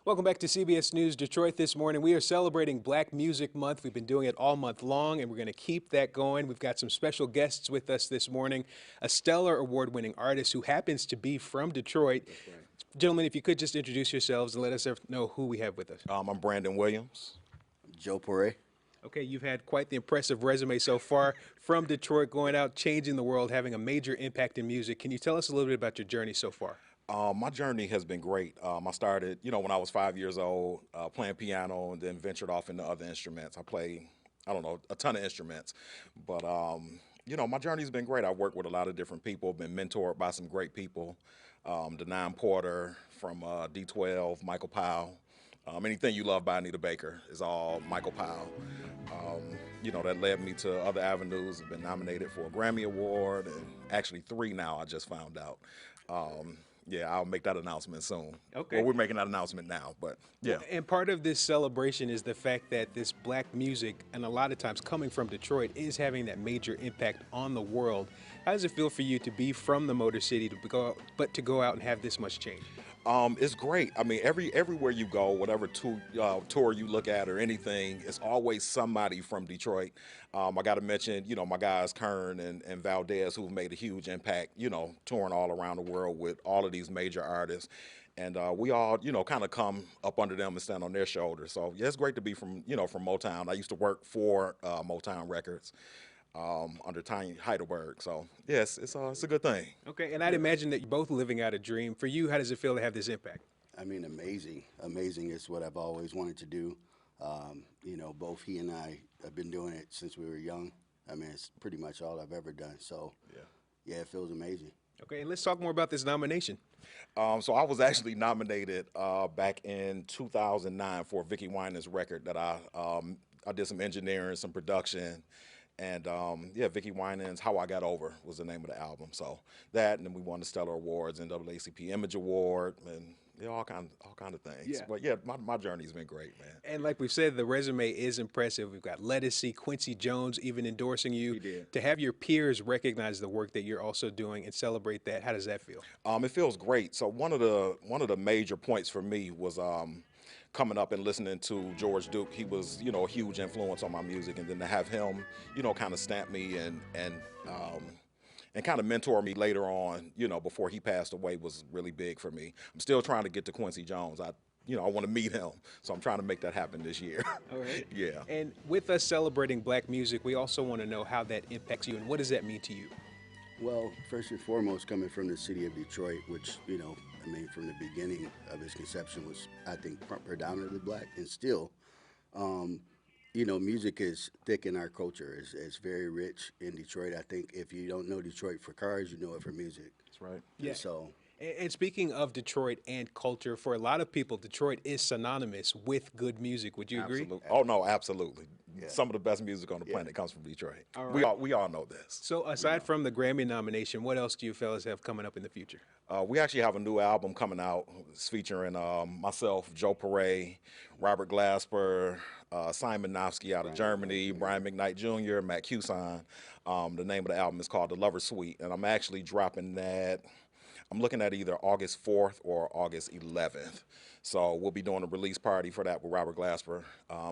Welcome back to CBS News Detroit this morning. We are celebrating Black Music Month. We've been doing it all month long, and we're going to keep that going. We've got some special guests with us this morning, a stellar award-winning artist who happens to be from Detroit. That's right. Gentlemen, if you could just introduce yourselves and let us know who we have with us. I'm Brandon Williams. Joe Poré. Okay, you've had quite the impressive resume so far from Detroit, going out, changing the world, having a major impact in music. Can you tell us a little bit about your journey so far? My journey has been great. I started, when I was 5 years old, playing piano, and then ventured off into other instruments. I play, a ton of instruments. But, my journey's been great. I've worked with a lot of different people, been mentored by some great people. Denine Porter from D12, Michael Powell. Anything You Love by Anita Baker is all Michael Powell. That led me to other avenues. I've been nominated for a Grammy Award, and actually 3 now, I just found out. I'll make that announcement soon. Okay. Well, we're making that announcement now, but yeah. And part of this celebration is the fact that this black music, and a lot of times coming from Detroit, is having that major impact on the world. How does it feel for you to be from the Motor City, but to go out and have this much change? It's great. I mean, everywhere you go, whatever tour you look at or anything, it's always somebody from Detroit. I got to mention, my guys Kern and Valdez, who've made a huge impact, touring all around the world with all of these major artists. And we all, kind of come up under them and stand on their shoulders. So, yeah, it's great to be from Motown. I used to work for Motown Records under Tiny Heidelberg. So, yes, it's a good thing. Okay, and I'd imagine that you're both living out a dream. For you, how does it feel to have this impact? I mean, amazing. Amazing is what I've always wanted to do. Both he and I have been doing it since we were young. I mean, it's pretty much all I've ever done. So, yeah, it feels amazing. Okay, and let's talk more about this nomination. So I was actually nominated back in 2009 for Vicki Winans' record that I did some engineering, some production. And Vicki Winans' How I Got Over was the name of the album. So that, and then we won the Stellar Awards, NAACP Image Award, and all kind of things. Yeah. But yeah, my journey's been great, man. And like we've said, the resume is impressive. We've got Lettucey, Quincy Jones even endorsing you. He did. To have your peers recognize the work that you're also doing and celebrate that, how does that feel? It feels great. So one of the major points for me was coming up and listening to George Duke. He was, a huge influence on my music, and then to have him, kind of stamp me and kind of mentor me later on, before he passed away, was really big for me. I'm still trying to get to Quincy Jones. I want to meet him, so I'm trying to make that happen this year. All right. Yeah. And with us celebrating black music, we also want to know how that impacts you and what does that mean to you? Well, first and foremost, coming from the city of Detroit, which, from the beginning of its conception was, I think, predominantly black, and still, music is thick in our culture. It's very rich in Detroit. I think if you don't know Detroit for cars, you know it for music. That's right. Yeah. And so. And speaking of Detroit and culture, for a lot of people, Detroit is synonymous with good music. Would you agree? Absolutely. Oh, no, absolutely. Yeah. Some of the best music on the planet comes from Detroit. All right. We all know this. So aside from the Grammy nomination, what else do you fellas have coming up in the future? We actually have a new album coming out. It's featuring myself, Joe Poré, Robert Glasper, Simon Nofsky out of Germany, Brian McKnight Jr., Matt Cuson. The name of the album is called The Lover's Suite, and I'm actually dropping that. I'm looking at either August 4th or August 11th. So we'll be doing a release party for that with Robert Glasper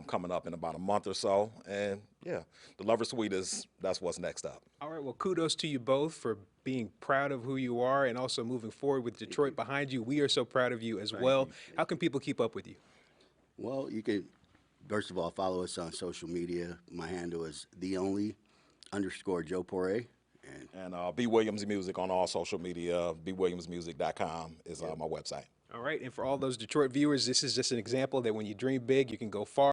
coming up in about a month or so. And yeah, The Lover's Suite that's what's next up. All right, well, kudos to you both for being proud of who you are and also moving forward with Detroit behind you. We are so proud of you as well. How can people keep up with you? Well, you can, first of all, follow us on social media. My handle is _Joe Poré. And B. Williams Music on all social media. BWilliamsmusic.com is my website. All right, and for all those Detroit viewers, this is just an example that when you dream big, you can go far.